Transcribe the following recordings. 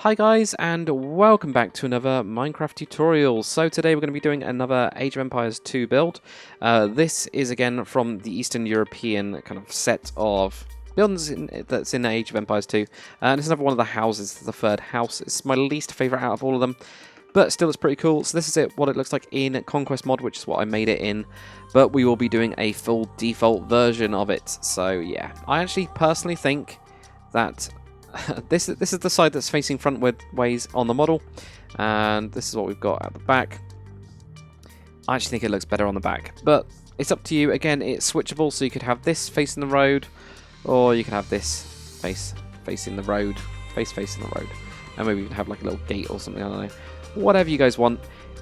Hi guys, and welcome back to another Minecraft tutorial. So today we're going to be doing another Age of Empires 2 build. This is again from the Eastern European kind of set of buildings that's in Age of Empires 2. And it's another one of the houses, the third house. It's my least favourite out of all of them, but still it's pretty cool. So this is what it looks like in Conquest mod, which is what I made it in. But we will be doing a full default version of it. So yeah, I actually personally think that this is the side that's facing frontward ways on the model, and this is what we've got at the back. I actually think it looks better on the back, but it's up to you. Again, it's switchable, so you could have this facing the road, or you can have this facing the road, facing the road, and maybe you can have like a little gate or something. I don't know, whatever you guys want.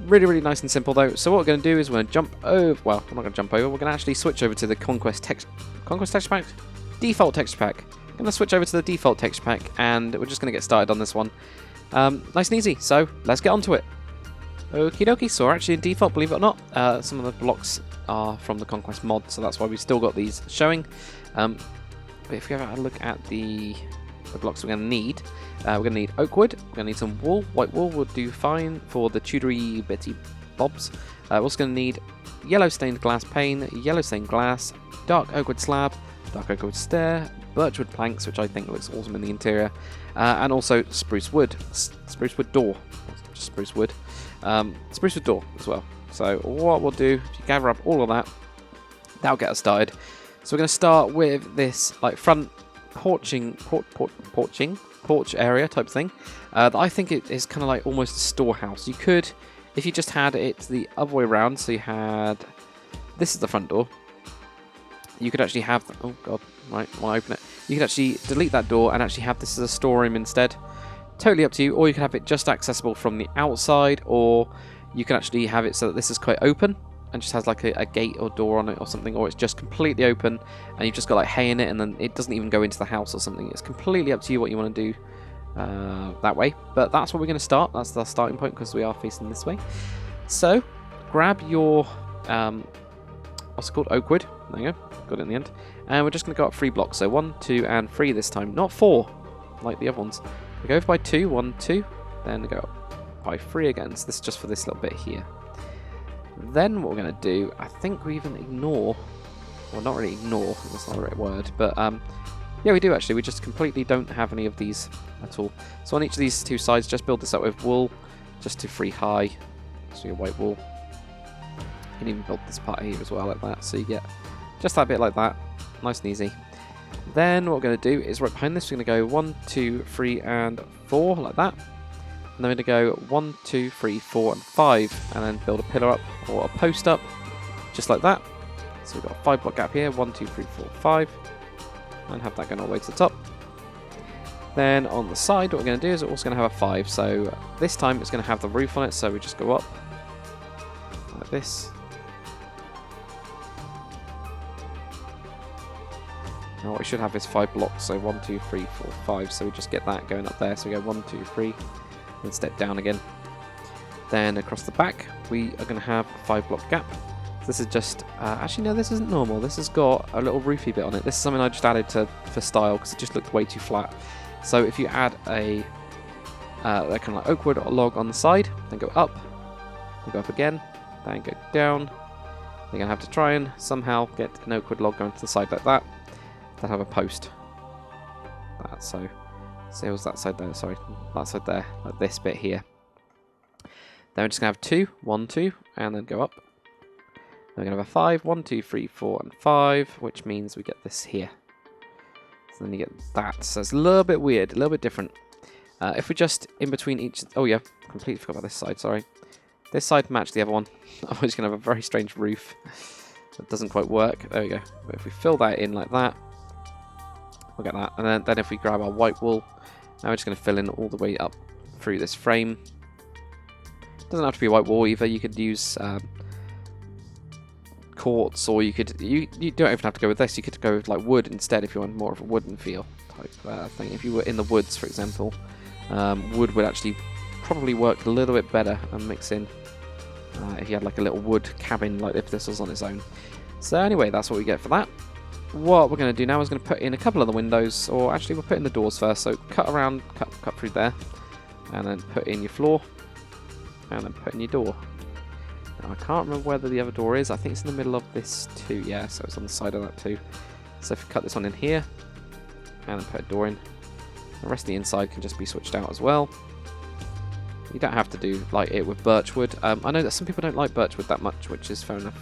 Really nice and simple though. So what we're going to do is we're going to jump over. Well, we're not going to jump over. We're going to actually switch over to the Conquest texture pack, default texture pack. I'm going to switch over to the default texture pack, and we're just going to get started on this one. Nice and easy, so let's get onto it. Okie dokie, so we're actually in default, believe it or not. Some of the blocks are from the Conquest mod, so that's why we've still got these showing. But if we have a look at the blocks we're going to need, we're going to need oak wood, we're going to need some wool. White wool would do fine for the Tudory bitty bobs. We're also going to need yellow stained glass pane, yellow stained glass, dark oak wood slab, dark oak wood stair, birchwood planks, which I think looks awesome in the interior, and also spruce wood door, just spruce wood door as well. So what we'll do, if you gather up all of that, that'll get us started. So we're going to start with this like front porch area type thing. That I think it is kind of like almost a storehouse. You could, if you just had it the other way around, so you had, this is the front door, you could actually have, oh god, right, I want to open it. You could actually delete that door and actually have this as a storeroom instead. Totally up to you, or you can have it just accessible from the outside, or you can actually have it so that this is quite open and just has like a gate or door on it or something, or it's just completely open and you've just got like hay in it and then it doesn't even go into the house or something. It's completely up to you what you want to do that way, but that's where we're going to start. That's the starting point because we are facing this way. So grab your what's it called, oak wood. There you go, got it in the end. And we're just going to go up 3 blocks, so 1, 2, and 3 this time, not 4 like the other ones. We go by 2, 1, 2, then we go up by 3 again. So this is just for this little bit here. Then what we're going to do, I think we even ignore, well, not really ignore, that's not the right word, but yeah, we do actually. We just completely don't have any of these at all. So on each of these 2 sides, just build this up with wool, just to 3 high, so your white wool. You can even build this part here as well like that, so you get just that bit like that, nice and easy. Then what we're going to do is right behind this, we're going to go 1, 2, 3, and 4 like that. And then we're going to go 1, 2, 3, 4, and 5, and then build a pillar up or a post up, just like that. So we've got a 5 block gap here, 1, 2, 3, 4, 5, and have that going all the way to the top. Then on the side, what we're going to do is we're also going to have a 5. So this time it's going to have the roof on it, so we just go up like this. Now what we should have is 5 blocks, so 1, 2, 3, 4, 5, so we just get that going up there. So we go 1, 2, 3, and step down again. Then across the back, we are going to have a 5 block gap. So this is just, actually no, this isn't normal. This has got a little roofy bit on it. This is something I just added for style, because it just looked way too flat. So if you add a kind of like oak wood log on the side, then go up, then go up again, then go down. You're going to have to try and somehow get an oak wood log going to the side like that. That have a post. So it was that side there, sorry, that side there, like this bit here. Then we're just going to have 2, 1, 2, and then go up. Then we're going to have a 5, 1, 2, 3, 4, and 5, which means we get this here. So then you get that. So it's a little bit weird, a little bit different. If we just in between each, oh yeah, completely forgot about this side, sorry. This side matched the other one. I'm just going to have a very strange roof. That doesn't quite work. There we go. But if we fill that in like that, we'll get that. And then if we grab our white wool, now we're just going to fill in all the way up through this frame. Doesn't have to be white wool either. You could use quartz, or you don't even have to go with this. You could go with like wood instead if you want more of a wooden feel type thing. If you were in the woods, for example, wood would actually probably work a little bit better and mix in if you had like a little wood cabin, like if this was on its own. So anyway, that's what we get for that. What we're going to do now is going to put in a couple of the windows, or actually we'll put in the doors first. So cut around, cut through there. and then put in your floor, and then put in your door. Now, I can't remember whether the other door is. I think it's in the middle of this too. Yeah, so it's on the side of that too. So if you cut this one in here, and then put a door in, the rest of the inside can just be switched out as well. You don't have to do like it with birchwood. I know that some people don't like birchwood that much, which is fair enough.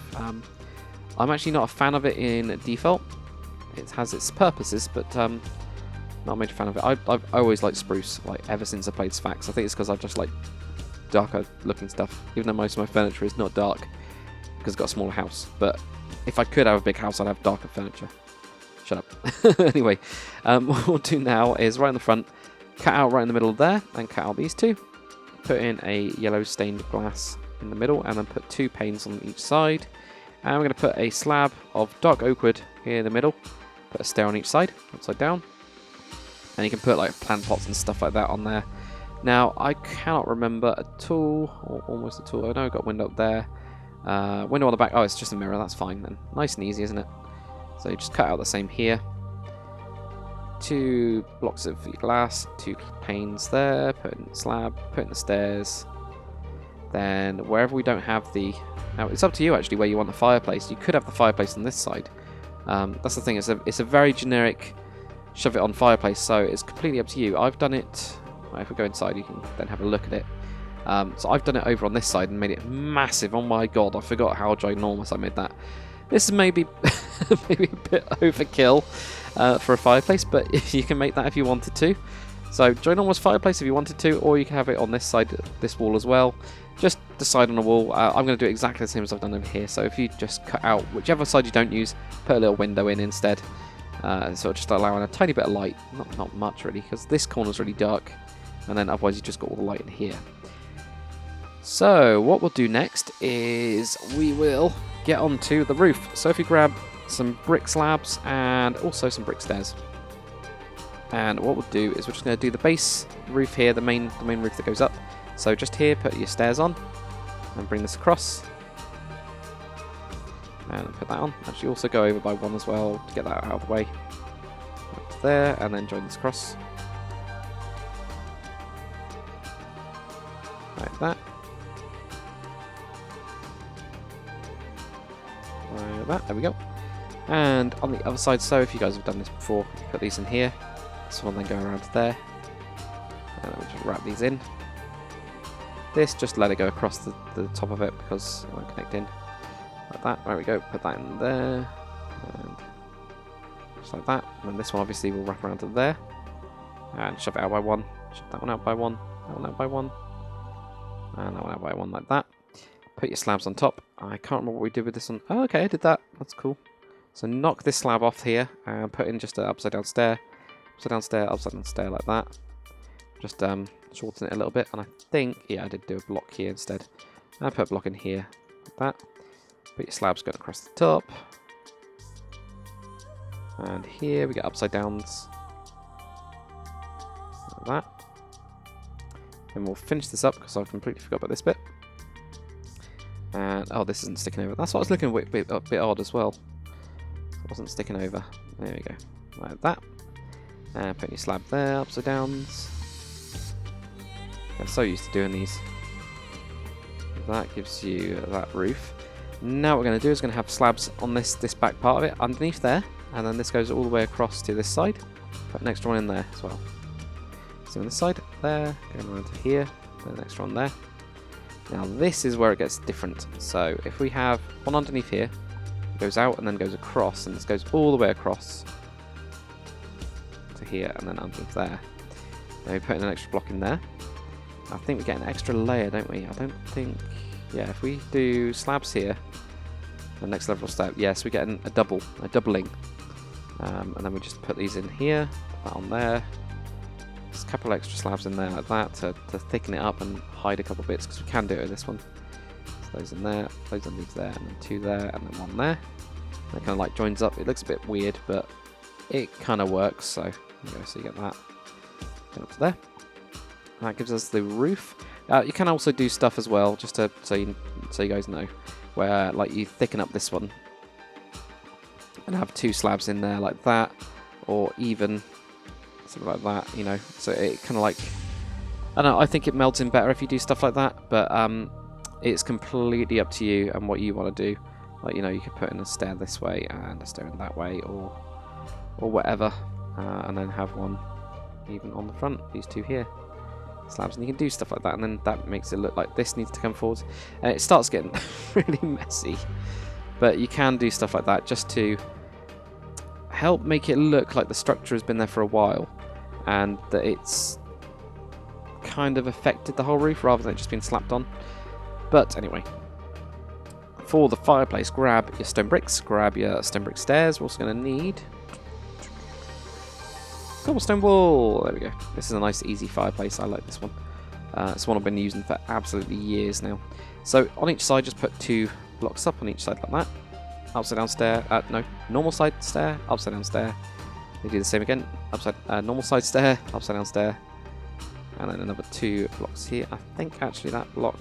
I'm actually not a fan of it in default. It has its purposes, but not a major fan of it. I've always liked spruce, like ever since I played Sphax. I think it's because I just like darker looking stuff, even though most of my furniture is not dark because I've got a smaller house. But if I could have a big house, I'd have darker furniture. Shut up. Anyway, what we'll do now is right in the front, cut out right in the middle there, and cut out these two. Put in a yellow stained glass in the middle, and then put 2 panes on each side. And we're going to put a slab of dark oak wood here in the middle. Put a stair on each side, upside down. And you can put like plant pots and stuff like that on there. Now, I cannot remember at all, or almost at all. I know I've got a window up there. Window on the back. Oh, it's just a mirror. That's fine then. Nice and easy, isn't it? So you just cut out the same here. 2 blocks of glass, 2 panes there, put in the slab, put in the stairs. Then wherever we don't have the... Now it's up to you actually where you want the fireplace. You could have the fireplace on this side. That's the thing, it's a very generic shove it on fireplace, so it's completely up to you. I've done it... Well, if we go inside you can then have a look at it. So I've done it over on this side and made it massive. Oh my god, I forgot how ginormous I made that. This is maybe, maybe a bit overkill for a fireplace, but you can make that if you wanted to. So ginormous fireplace if you wanted to, or you can have it on this side, this wall as well. Just decide on a wall. I'm going to do exactly the same as I've done over here. So if you just cut out whichever side you don't use, put a little window in instead. So just allowing a tiny bit of light, not much really, because this corner's really dark, and then otherwise you just got all the light in here. So what we'll do next is we will get onto the roof. So if you grab some brick slabs and also some brick stairs, and what we'll do is we're just going to do the base roof here, the main roof that goes up. So just here, put your stairs on and bring this across, and put that on. Actually, also go over by 1 as well to get that out of the way. Up to there, and then join this across like that. Like that, there we go. And on the other side, so if you guys have done this before, put these in here. This one then go around to there. And then we just wrap these in. This, just let it go across the top of it because it won't connect in. Like that, there we go, put that in there. And just like that. And then this one obviously will wrap around to there. And shove it out by 1. Shove that one out by 1. That one out by 1. And that one out by 1 like that. Put your slabs on top. I can't remember what we did with this one. Oh, okay, I did that. That's cool. So knock this slab off here and put in just an upside down stair. Upside down stair like that. Just shorten it a little bit. And I think, yeah, I did do a block here instead. And I put a block in here like that. Put your slabs going across the top. And here we get upside downs. Like that. Then we'll finish this up because I completely forgot about this bit. And, oh, this isn't sticking over. That's what I was looking at, a bit odd as well. It wasn't sticking over. There we go. Like that. And put your slab there, upside downs. I'm so used to doing these. That gives you that roof. Now what we're going to do is going to have slabs on this back part of it, underneath there. And then this goes all the way across to this side. Put an extra one in there as well. So on this side, there, going around to here, put an extra one there. Now this is where it gets different. So if we have one underneath here, it goes out and then goes across, and this goes all the way across to here and then underneath there. Then we put in an extra block in there. I think we get an extra layer, don't we? I don't think... Yeah, if we do slabs here, the next level step, yes, we get a doubling. And then we just put these in here, put that on there. Just a couple extra slabs in there like that to thicken it up and hide a couple bits, because we can do it with this one. So those in there, those underneath there, and then 2 there, and then 1 there. And it kind of like joins up. It looks a bit weird, but it kind of works. So there you go. So you get that. Get up to there. And that gives us the roof. You can also do stuff as well, just to so you guys know, where like you thicken up this one and have 2 slabs in there like that, or even something like that, you know. So it kind of like And I think it melds in better if you do stuff like that, but it's completely up to you and what you want to do. Like, you know, you could put in a stair this way and a stair in that way, or whatever, and then have one even on the front, these two here, slabs, and you can do stuff like that, and then that makes it look like this needs to come forward, and it starts getting really messy. But you can do stuff like that just to help make it look like the structure has been there for a while, and that it's kind of affected the whole roof rather than it just being slapped on. But anyway, for the fireplace, grab your stone bricks, grab your stone brick stairs. We're also going to need cobblestone wall. There we go. This is a nice easy fireplace. I like this one. It's one I've been using for absolutely years now. So on each side, just put 2 blocks up on each side like that. Upside down stair. No, normal side stair, upside down stair. We do the same again. Upside normal side stair, upside down stair. And then another 2 blocks here. I think actually that block,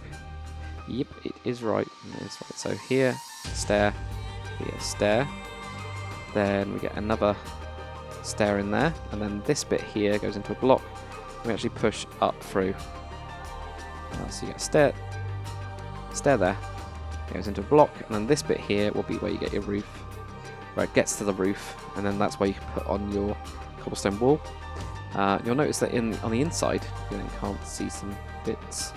yep, it is right. It is right. So here, stair, here, stair. Then we get another stair in there, and then this bit here goes into a block. We actually push up through. So you get a stair there. It goes into a block, and then this bit here will be where you get your roof, where it gets to the roof, and then that's where you can put on your cobblestone wall. You'll notice that on the inside, you can't see some bits.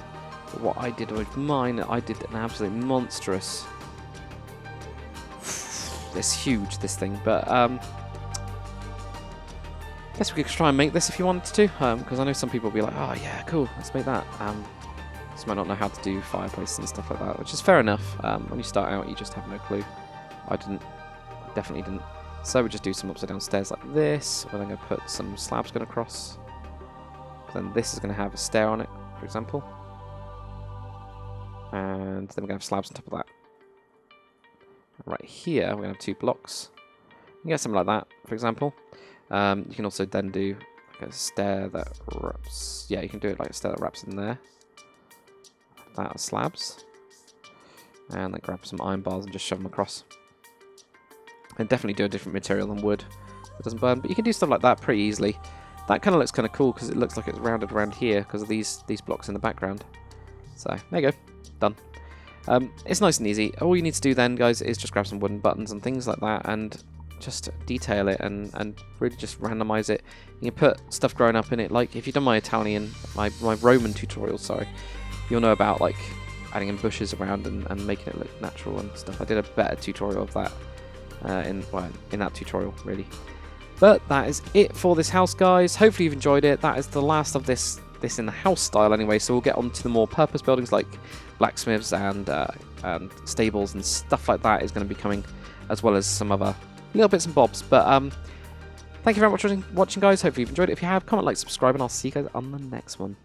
But what I did with mine, I did an absolute monstrous. It's huge, this thing, but I guess we could try and make this if you wanted to, because I know some people will be like, oh yeah, cool, let's make that. Just might not know how to do fireplaces and stuff like that, which is fair enough. When you start out, you just have no clue. I definitely didn't. So we just do some upside down stairs like this. We're then going to put some slabs going across. Then this is going to have a stair on it, for example. And then we're going to have slabs on top of that. Right here, we're going to have 2 blocks. You can get something like that, for example. You can also then do like a stair that wraps. Yeah, you can do it like a stair that wraps in there. That are slabs. And then grab some iron bars and just shove them across. And definitely do a different material than wood. It doesn't burn, but you can do stuff like that pretty easily. That kind of looks kind of cool because it looks like it's rounded around here because of these blocks in the background. So there you go, done. It's nice and easy. All you need to do then, guys, is just grab some wooden buttons and things like that and just detail it and really just randomize it. You can put stuff growing up in it, like if you've done my Italian, my Roman tutorial, sorry, you'll know about like adding in bushes around and making it look natural and stuff. I did a better tutorial of that in that tutorial, really. But that is it for this house, guys. Hopefully you've enjoyed it. That is the last of this in the house style anyway, so we'll get on to the more purpose buildings like blacksmiths and stables and stuff like that is going to be coming, as well as some other little bits and bobs. But thank you very much for watching, guys. Hopefully you've enjoyed it. If you have, comment, like, subscribe, and I'll see you guys on the next one.